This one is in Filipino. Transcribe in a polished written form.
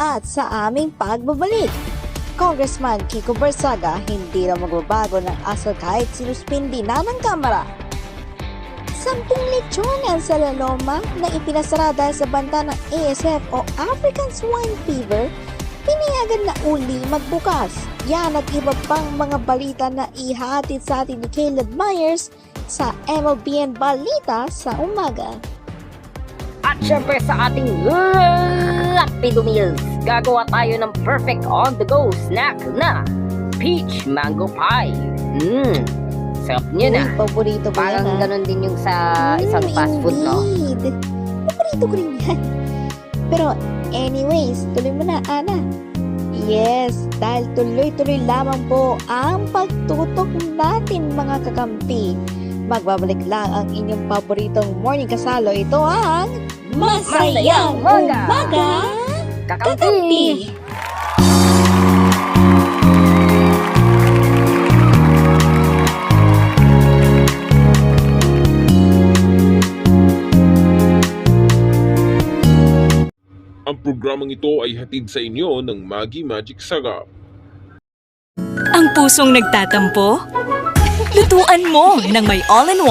At sa aming pagbabalik, Congressman Kiko Barsaga hindi raw magbabago ng asal kahit sinuspindi na ng Kamara. 10 lechon ang salaloma na ipinasara dahil sa banta ng ASF o African Swine Fever, pinayagan na uli magbukas. Yan at iba pang mga balita na ihatid sa atin ni Caleb Myers sa MLBN Balita sa Umaga. At syempre sa ating Rapido Meals, gagawa tayo ng perfect on-the-go snack na peach mango pie. Sarap niya na. Paborito ko Parang yan, ganun din yung sa isang fast food, no? Indeed. Paborito ko rin yan. Pero anyways, tuloy mo na, Ana. Yes, dahil tuloy-tuloy lamang po ang pagtutok natin mga kakampi. Magbabalik lang ang inyong paboritong morning kasalo. Ito ang Masayang Umaga Kakampi! Ang programang ito ay hatid sa inyo ng Maggi Magic Sarap. Ang pusong nagtatampo? Lutuan mo ng may all-in-one